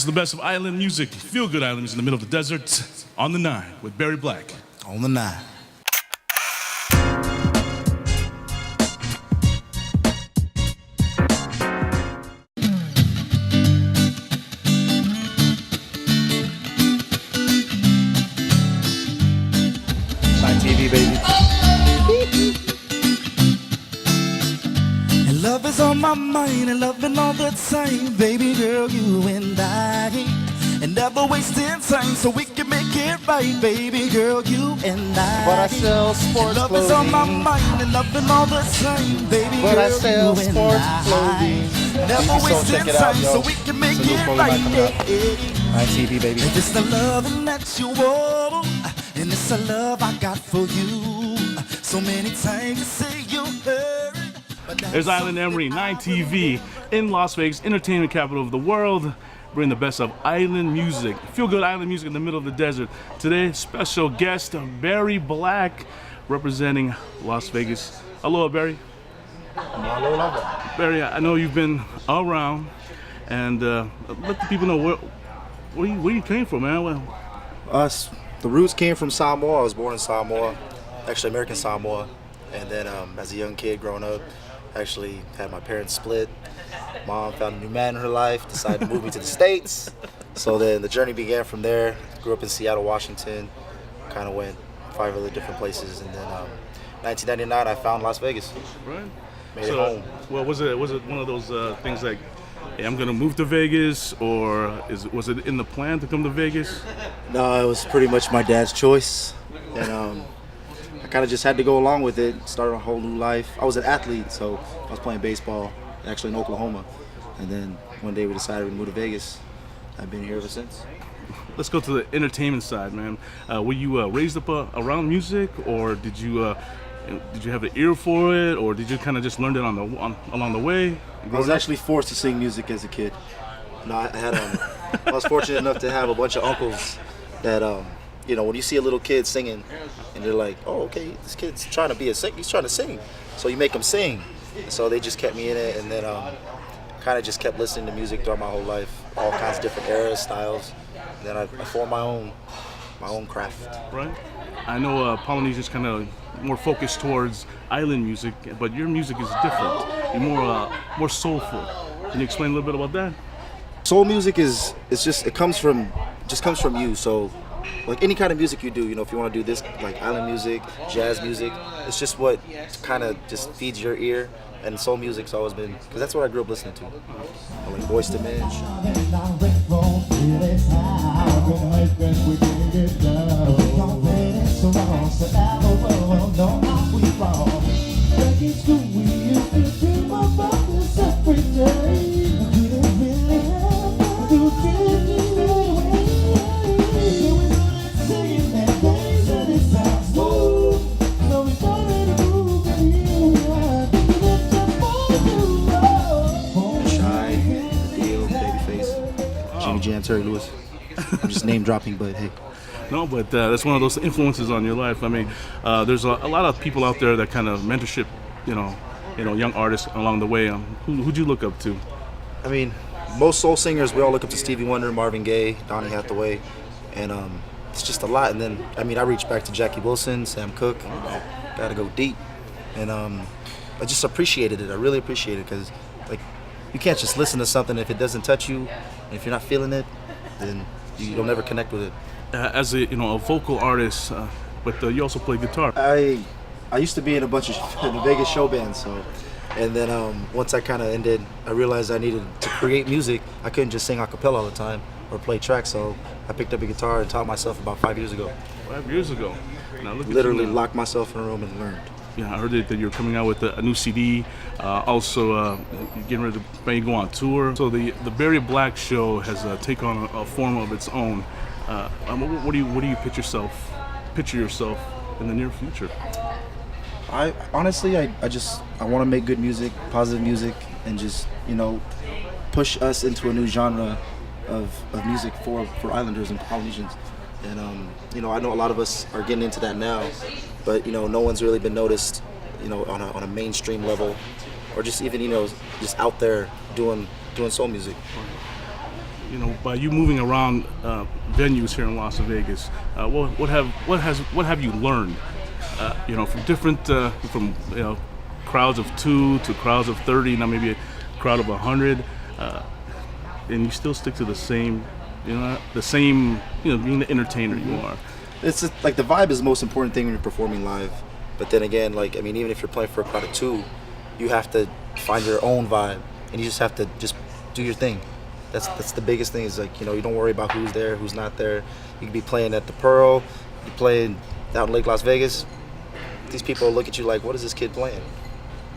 is the best of island music, feel-good island music in the middle of the desert, on the 9 with Barry Black. On the 9. TV, baby. And love is on my mind and loving all the time, baby girl, you and I. And never wasting time so we can make it right, baby girl, you and I. But I sell sports love clothing. is on my mind and loving all the time, baby But girl, I sell you and sports I. clothing. Never So wasting check it out, time yo. so we can make It's a new it clothing right. line coming out. TV, baby. If it's the loving that you want, and it's the love I got for you. So many times you say you heard. There's Island Emery, 9 TV, in Las Vegas, entertainment capital of the world. Bring the best of island music, feel-good island music in the middle of the desert. Today, special guest Barry Black, representing Las Vegas. Aloha, Barry. Barry, I know you've been around, and let the people know where you came from, man. Us, the roots came from Samoa. I was born in Samoa, actually American Samoa. And then as a young kid growing up, actually had my parents split. Mom found a new man in her life, decided to move me to the States. So then the journey began from there. Grew up in Seattle, Washington, kind of went 5 other different places. And then 1999, I found Las Vegas. Right. Made it home. Well, was it one of those things like, hey, I'm gonna move to Vegas, or was it in the plan to come to Vegas? No, it was pretty much my dad's choice, and I kind of just had to go along with it. Started a whole new life. I was an athlete, so I was playing baseball, actually in Oklahoma, and then one day we decided to move to Vegas. I've been here ever since. Let's go to the entertainment side, man. Were you raised up around music, or did you have an ear for it, or did you kind of just learn it along the way? I was actually forced to sing music as a kid. No, I was fortunate enough to have a bunch of uncles that, when you see a little kid singing, and they're like, oh, okay, this kid's trying to be a singer, he's trying to sing. So you make him sing. So they just kept me in it, and then kind of just kept listening to music throughout my whole life, all kinds of different eras, styles. And then I formed my own craft. Right. I know Polynesia's kind of more focused towards island music, but your music is different. You're more soulful. Can you explain a little bit about that? Soul music it comes from you. So like any kind of music you do, if you want to do this, like island music, jazz music, it's just what kind of just feeds your ear. And soul music's always been, because that's what I grew up listening to. Like Boyz II Men. Terry Lewis. I'm just name dropping, but hey. No, but that's one of those influences on your life. I mean, there's a lot of people out there that kind of mentorship, young artists along the way. Who'd you look up to? I mean, most soul singers, we all look up to Stevie Wonder, Marvin Gaye, Donny Hathaway, and it's just a lot. And then, I reach back to Jackie Wilson, Sam Cooke. Gotta go deep, and I just appreciated it. I really appreciate it because, like, you can't just listen to something if it doesn't touch you, and if you're not feeling it, then you'll never connect with it. As a vocal artist, but you also play guitar. I used to be in a bunch of in the Vegas show bands, and then once I kind of ended, I realized I needed to create music. I couldn't just sing a cappella all the time or play tracks, so I picked up a guitar and taught myself about 5 years ago. 5 years ago. Now look Literally at you now. locked myself in a room and learned. Yeah, I heard that you're coming out with a new CD. Also, getting ready to go on tour. So the Barry Black Show has taken on a form of its own. What do you picture yourself in the near future? I honestly, I want to make good music, positive music, and just push us into a new genre of music for Islanders and Polynesians. And I know a lot of us are getting into that now, but no one's really been noticed, on a mainstream level, or just even just out there doing soul music. you know, by you moving around venues here in Las Vegas, what have you learned? You know, from different from you know crowds of 2 to crowds of 30, now maybe a crowd of 100, and you still stick to the same, you know, being the entertainer you are. It's just, like the vibe is the most important thing when you're performing live. But then again, like I mean, even if you're playing for a crowd of 2, you have to find your own vibe, and you just have to just do your thing. That's the biggest thing. Is like, you know, you don't worry about who's there, who's not there. You could be playing at the Pearl, you playing out in Lake Las Vegas. These people look at you like, what is this kid playing?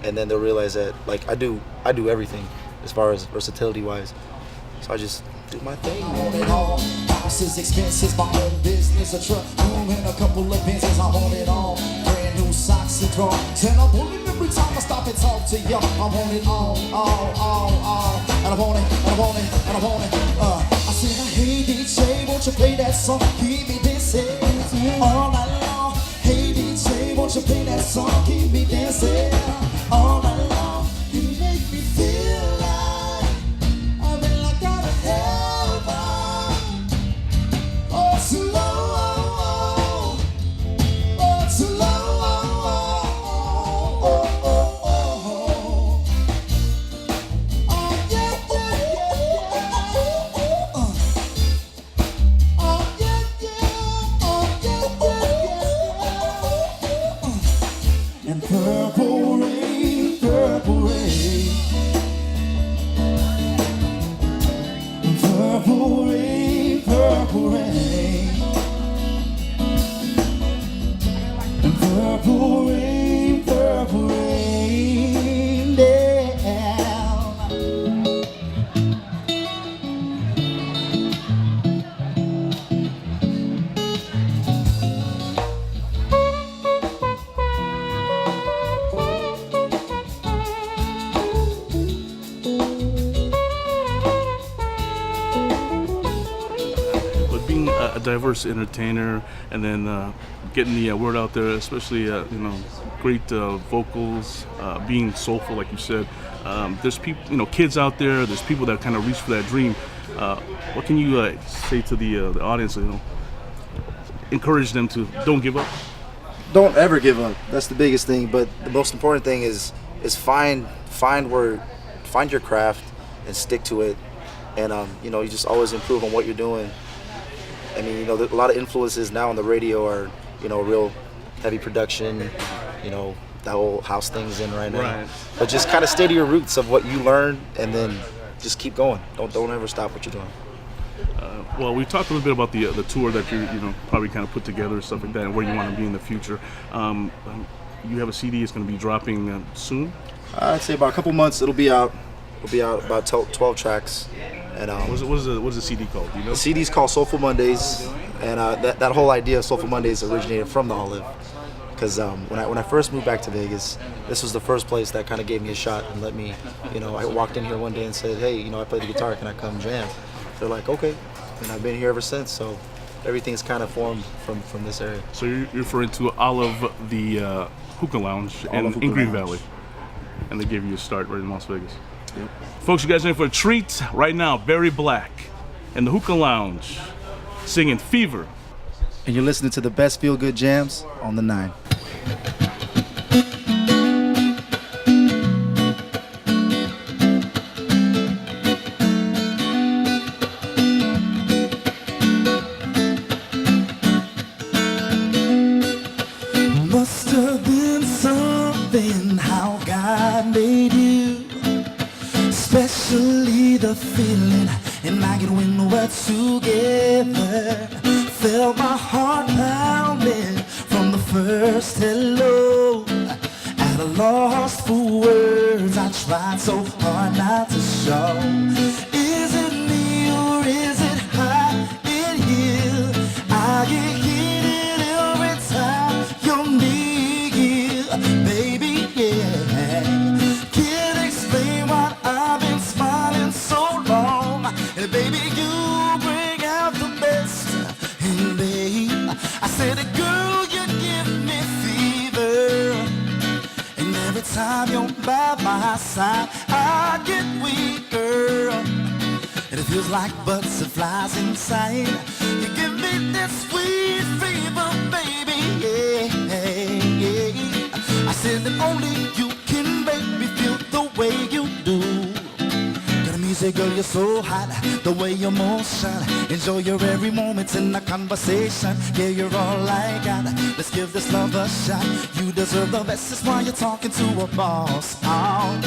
And then they'll realize that like I do everything as far as versatility wise. So I just do my thing. I want it all. Houses, expenses, my own business, a truck, room, and a couple of Benzes. I want it all. Brand new socks and drawers, and I'm pulling every time I stop and talk to you. I want it all. And I want it, and I want it, and I want it. I said, hey DJ, won't you play that song? Keep me dancing all night long. Hey DJ, won't you play that song? Keep me dancing all night long. You make me feel like I'm in like out of heaven. Oh, too low, oh, too low, oh, yeah, oh, yeah, and purple rain, purple rain, purple rain, purple rain, and purple rain, purple rain down. But being a diverse entertainer and then getting the word out there, especially you know, great vocals, being soulful, like you said. There's people, you know, kids out there. There's people that kind of reach for that dream. What can you say to the audience? You know, encourage them to don't give up. Don't ever give up. That's the biggest thing. But the most important thing is find your craft and stick to it. And you know, you just always improve on what you're doing. I mean, you know, a lot of influences now on the radio are, you know, real heavy production. You know, the whole house thing's in right now. Right. But just kind of stay to your roots of what you learned, and then just keep going. Don't ever stop what you're doing. Well, we talked a little bit about the tour that you know probably kind of put together, stuff like that, and where you want to be in the future. You have a CD. It's going to be dropping soon. I'd say about a couple months it'll be out. It'll be out about 12 tracks. And What is the CD called? Do you know? the CD's called Soulful Mondays, and that whole idea of Soulful Mondays originated from the Olive. Because when I first moved back to Vegas, this was the first place that kind of gave me a shot and let me, you know, I walked in here one day and said, hey, you know, I play the guitar, can I come jam? They're like, okay, and I've been here ever since. So everything's kind of formed from this area. So you're referring to Olive, the hookah lounge in Olive Hookah Green Lounge. Valley, and they gave you a start right in Las Vegas. Yep. Folks, you guys are in for a treat right now. Barry Black and the Hookah Lounge singing Fever. And you're listening to the best feel-good jams on the 9. Must have been something how God made you, especially the feeling and I get when we're together. Felt my heart pounding from the first hello. At a loss for words, I tried so hard not to show. Is it me or is it high in here? I get hit every time you're near, baby, yeah. Can't explain why I've been smiling so long. And baby, you bring out the best in me. I said, girl, you give me fever. And every time you're by my side, I get weak, girl. And it feels like butterflies inside. You give me this sweet fever, baby, yeah, yeah. I said that only you can make me feel the way you do. Got a music, girl, you're so hot, the way your motion. Enjoy your every moment in the conversation. Yeah, you're all I got. Let's give this love a shot. You deserve the best, that's why you're talking to a boss. Oh.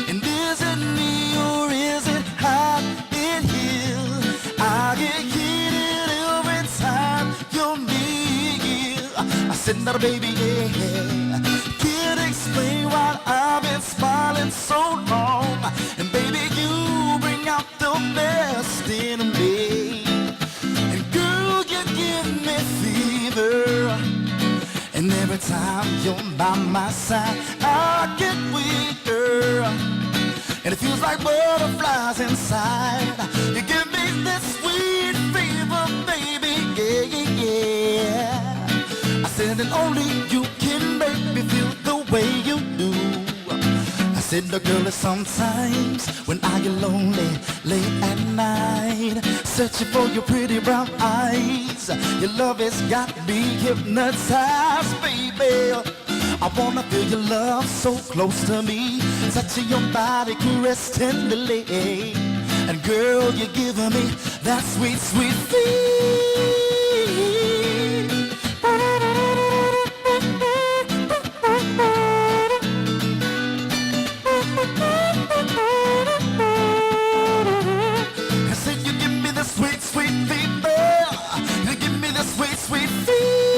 And is it me or is it hot in here? I get heated every time you're near. I said, now baby, yeah. Can't explain why I've been smiling so long. And baby, you bring out the best in me. And girl, you give me fever. And every time you're by my side, I get weaker. And it feels like butterflies inside. You give me this sweet fever, baby, yeah, yeah. I said that only you can make me feel the way you do. I said, the girl, is sometimes when I get lonely late at night, searching for your pretty brown eyes. Your love has got me hypnotized, baby. I wanna feel your love so close to me, touching your body, caress tenderly. And girl, you're giving me that sweet, sweet feel. I said you give me the sweet, sweet fever. You give me the sweet, sweet feel.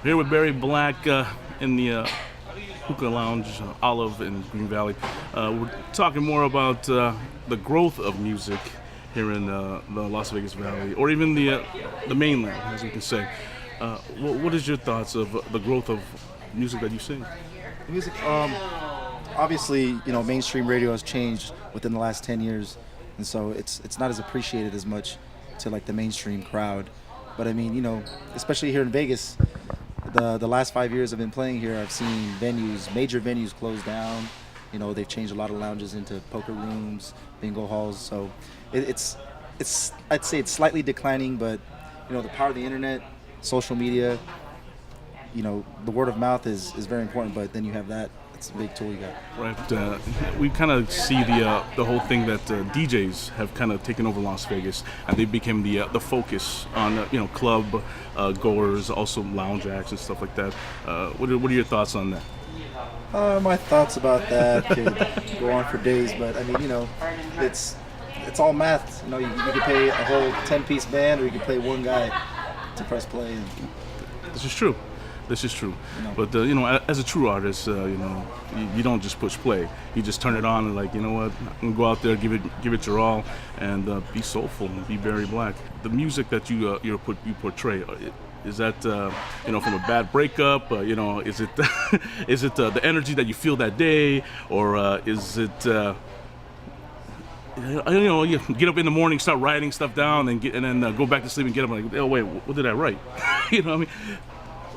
Here with Barry Black in the Hookah Lounge, Olive in Green Valley. We're talking more about the growth of music here in the Las Vegas Valley, or even the mainland, as you can say. What is your thoughts of the growth of music that you sing? Music, obviously, you know, mainstream radio has changed within the last 10 years, and so it's not as appreciated as much to like the mainstream crowd. But I mean, you know, especially here in Vegas, the last 5 years I've been playing here, I've seen major venues close down. You know, they've changed a lot of lounges into poker rooms, bingo halls. So it's I'd say it's slightly declining, but you know, the power of the internet, social media, you know, the word of mouth is very important. But then you have that. It's a big tool you got. Right. We kind of see the whole thing that DJs have kind of taken over Las Vegas, and they became the focus on you know, club goers, also lounge acts and stuff like that. What are your thoughts on that? My thoughts about that could go on for days, but I mean, you know, it's all math. You know, you can pay a whole 10-piece band, or you can play one guy to press play. And This is true. This is true. No. But, you know, as a true artist, you know, you don't just push play. You just turn it on and like, you know what, I'm gonna go out there, give it your all, and be soulful and be Barry Black. The music that you portray, is that, you know, from a bad breakup, you know, is it is it the energy that you feel that day, or is it, you know, you get up in the morning, start writing stuff down, and then go back to sleep and get up and like, oh wait, what did I write? You know what I mean?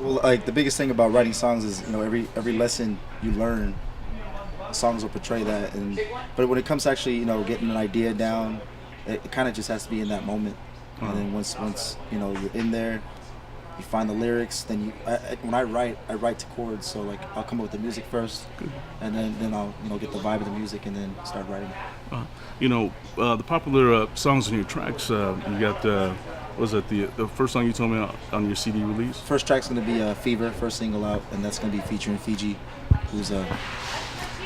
well, like the biggest thing about writing songs is, you know, every lesson you learn, songs will portray that. But when it comes to actually, you know, getting an idea down, it kind of just has to be in that moment. And then once you know, you're in there, you find the lyrics. Then when I write to chords. So like I'll come up with the music first, and then I'll, you know, get the vibe of the music and then start writing. You know, the popular songs on your tracks. You got. Was it the first song you told me on your CD release? First track's gonna be Fever, first single out, and that's gonna be featuring Fiji, who's a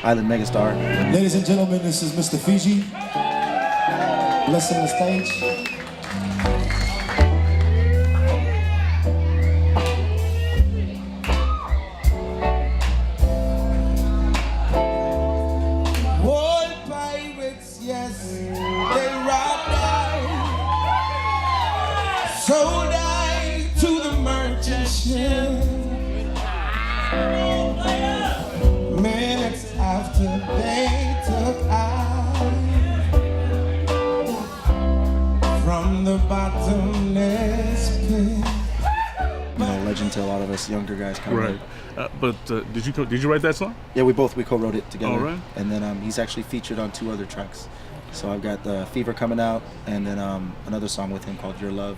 island megastar. Ladies and gentlemen, this is Mr. Fiji. Blessing the stage. Sold I to the merchant ship. Minutes after they took I from the bottomless pit. legend to a lot of us younger guys coming Right. up. But did you write that song? Yeah, we co-wrote it together. All right. And then he's actually featured on 2 other tracks. So I've got Fever coming out, and then another song with him called Your Love,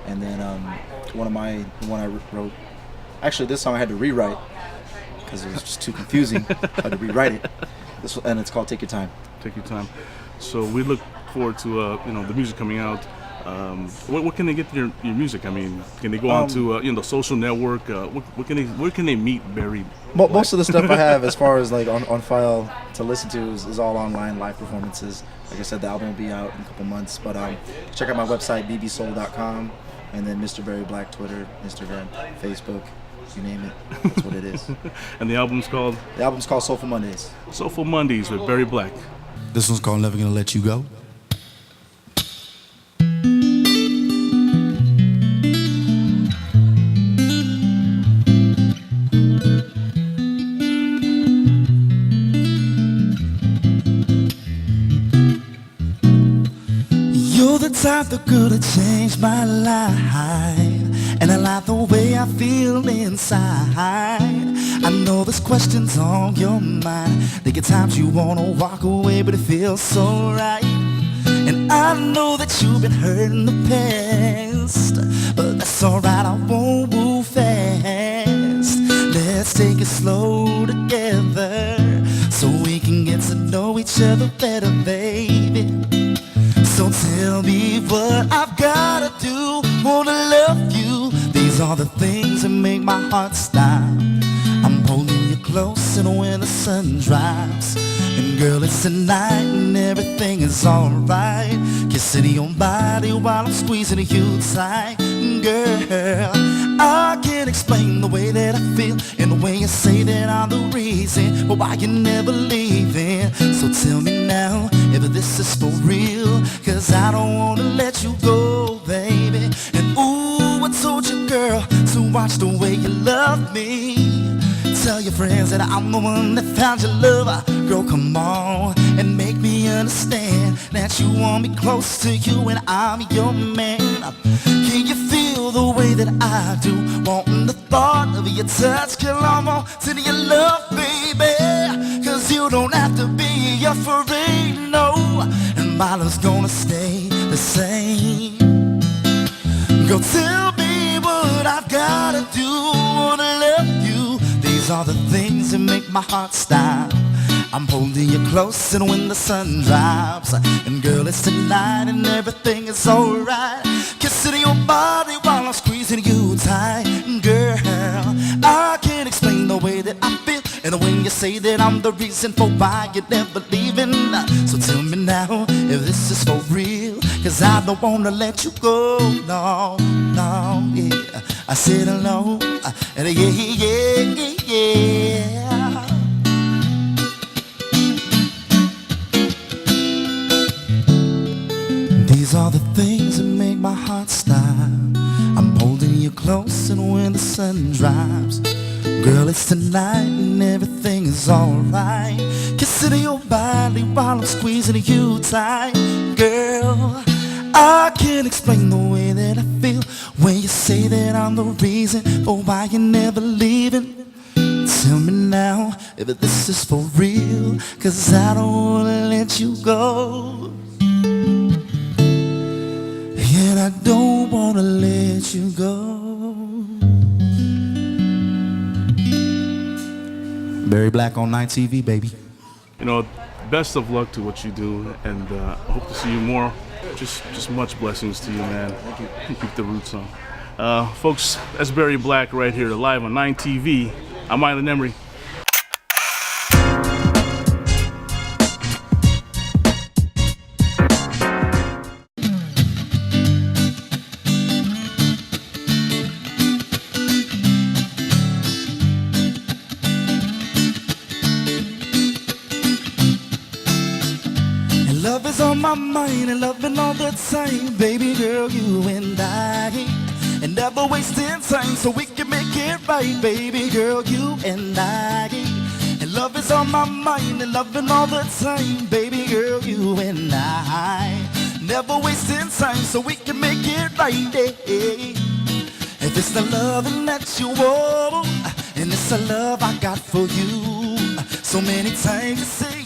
and then the one I wrote. Actually, this song I had to rewrite because it was just too confusing. I had to rewrite it. And it's called Take Your Time. Take your time. So we look forward to the music coming out. What can they get your music? I mean, can they go on to social network? Where can they meet Barry? Most of the stuff I have as far as like on file to listen to is all online live performances. Like I said, the album will be out in a couple months. But check out my website, bbsoul.com, and then Mr. Barry Black, Twitter, Instagram, Facebook, you name it. That's what it is. And the album's called? The album's called Soulful Mondays. Soulful Mondays with Barry Black. This one's called Never Gonna Let You Go. You're the type that could have changed my life, and I like the way I feel inside. I know there's questions on your mind. There are times you wanna walk away, but it feels so right. And I know that you've been hurt in the past, but that's alright, I won't move fast. Let's take it slow together, so we can get to know each other better, baby. So tell me what I've gotta do, wanna love you. These are the things that make my heart stop. I'm holding you close and when the sun drops, and girl, it's tonight and everything is alright. Kissing your body while I'm squeezing you tight. Girl, I can't explain the way that I feel, and the way you say that I'm the reason but why you're never leaving. So tell me now if this is for real, cause I don't wanna let you go, baby. And ooh, I told you, girl, to watch the way you love me. Tell your friends that I'm the one that found your love. Girl, come on and make me understand that you want me close to you and I'm your man. Can you feel the way that I do? Wanting the thought of your touch, kill on to your love, baby. Cause you don't have to be afraid, no. And my love's gonna stay the same. Go tell me what I've gotta do, wanna love you. These are the things that make my heart stop. I'm holding you close and when the sun drops, and girl, it's tonight and everything is alright. Kissing your body while I'm squeezing you tight. Girl, I can't explain the way that I feel, and when you say that I'm the reason for why you're never leaving. So tell me now if this is for real, cause I don't wanna let you go. No, no, yeah. I said no, and yeah. These are the things that make my heart stop. I'm holding you close and when the sun drops, girl, it's tonight and everything is alright. Kissing your body while I'm squeezing you tight. Girl, I can't explain the way that I feel when you say that I'm the reason for why you're never leaving. Tell me now if this is for real, cause I don't wanna let you go. And I don't wanna let you go. Barry Black on 9 TV, baby. Best of luck to what you do, and I hope to see you more. Just much blessings to you, man. Thank you. Keep the roots on. Folks, that's Barry Black right here, live on 9 TV. I'm Island Emery. Love is on my mind and loving all the time, baby girl, you and I. And never wasting time so we can make it right, baby girl, you and I. And love is on my mind and loving all the time, baby girl, you and I. Never wasting time so we can make it right, yeah. If it's the loving that you want, and it's the love I got for you. So many times you say